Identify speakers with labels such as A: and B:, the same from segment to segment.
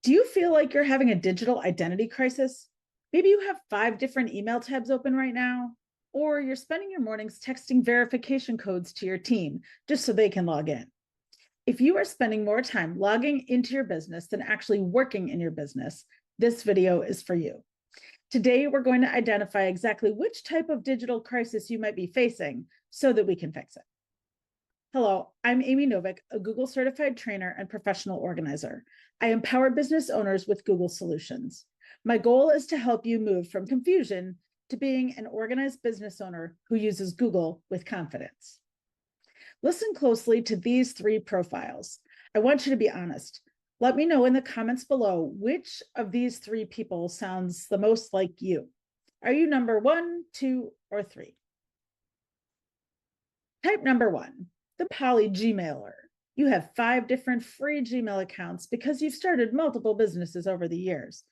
A: Do you feel like you're having a digital identity crisis? Maybe you have 5 different email tabs open right now, or you're spending your mornings texting verification codes to your team just so they can log in. If you are spending more time logging into your business than actually working in your business, this video is for you. Today, we're going to identify exactly which type of digital crisis you might be facing so that we can fix it. Hello, I'm Amy Novick, a Google certified trainer and professional organizer. I empower business owners with Google solutions. My goal is to help you move from confusion to being an organized business owner who uses Google with confidence. Listen closely to these 3 profiles. I want you to be honest. Let me know in the comments below which of these 3 people sounds the most like you. Are you number 1, 2, or 3? Type number 1. The poly Gmailer. You have 5 different free Gmail accounts because you've started multiple businesses over the years.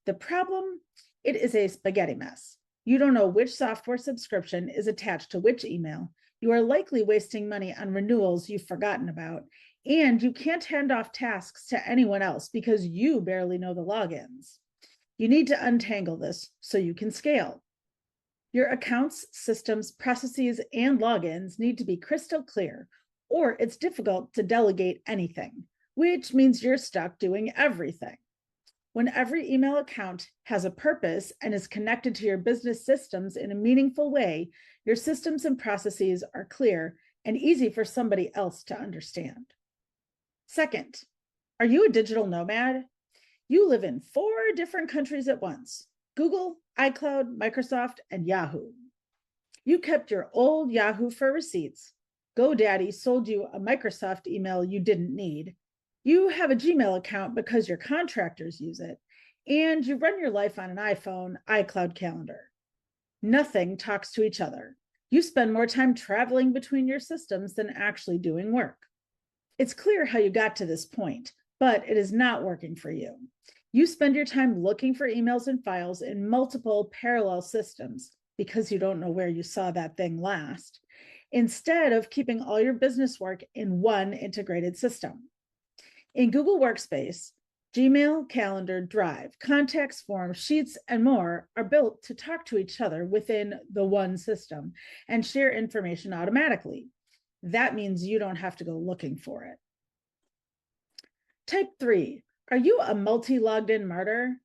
A: The problem? It is a spaghetti mess. You don't know which software subscription is attached to which email. You are likely wasting money on renewals you've forgotten about, and you can't hand off tasks to anyone else because you barely know the logins. You need to untangle this so you can scale. Your accounts, systems, processes, and logins need to be crystal clear, or it's difficult to delegate anything, which means you're stuck doing everything. When every email account has a purpose and is connected to your business systems in a meaningful way, your systems and processes are clear and easy for somebody else to understand. Second, are you a digital nomad? You live in 4 different countries at once: Google, iCloud, Microsoft, and Yahoo. You kept your old Yahoo for receipts. GoDaddy sold you a Microsoft email you didn't need. You have a Gmail account because your contractors use it, and you run your life on an iPhone, iCloud calendar. Nothing talks to each other. You spend more time traveling between your systems than actually doing work. It's clear how you got to this point, but it is not working for you. You spend your time looking for emails and files in multiple parallel systems because you don't know where you saw that thing last, instead of keeping all your business work in one integrated system. In Google Workspace, Gmail, Calendar, Drive, Contacts, Forms, Sheets, and more are built to talk to each other within the one system and share information automatically. That means you don't have to go looking for it. Type 3. Are you a multi-logged in martyr?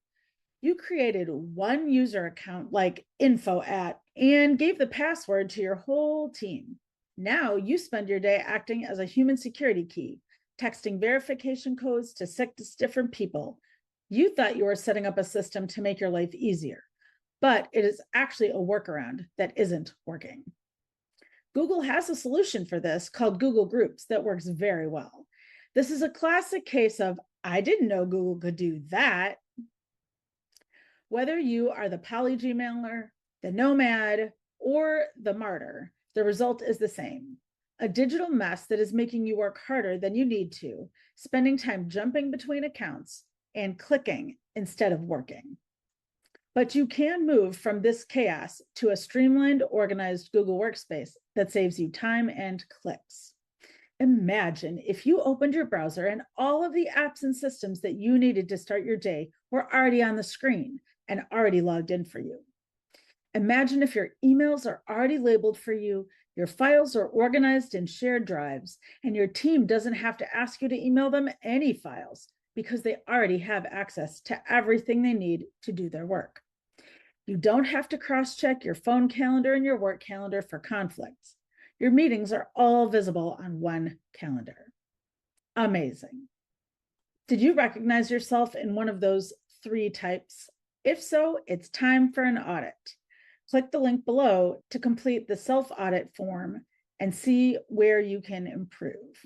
A: You created one user account like info at and gave the password to your whole team. Now you spend your day acting as a human security key, texting verification codes to 6 different people. You thought you were setting up a system to make your life easier, but it is actually a workaround that isn't working. Google has a solution for this called Google Groups that works very well. This is a classic case of, I didn't know Google could do that. Whether you are the poly Gmailer, the Nomad, or the Martyr, the result is the same: a digital mess that is making you work harder than you need to, spending time jumping between accounts and clicking instead of working. But you can move from this chaos to a streamlined, organized Google Workspace that saves you time and clicks. Imagine if you opened your browser and all of the apps and systems that you needed to start your day were already on the screen and already logged in for you. Imagine if your emails are already labeled for you, your files are organized in shared drives, and your team doesn't have to ask you to email them any files because they already have access to everything they need to do their work. You don't have to cross-check your phone calendar and your work calendar for conflicts. Your meetings are all visible on one calendar. Amazing. Did you recognize yourself in one of those 3 types? If so, it's time for an audit. Click the link below to complete the self-audit form and see where you can improve.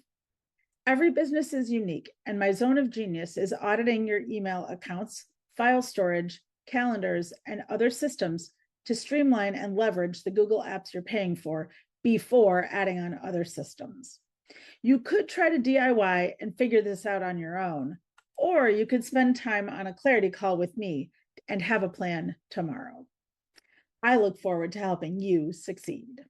A: Every business is unique, and my zone of genius is auditing your email accounts, file storage, calendars, and other systems to streamline and leverage the Google apps you're paying for before adding on other systems. You could try to DIY and figure this out on your own, or you could spend time on a clarity call with me and have a plan tomorrow. I look forward to helping you succeed.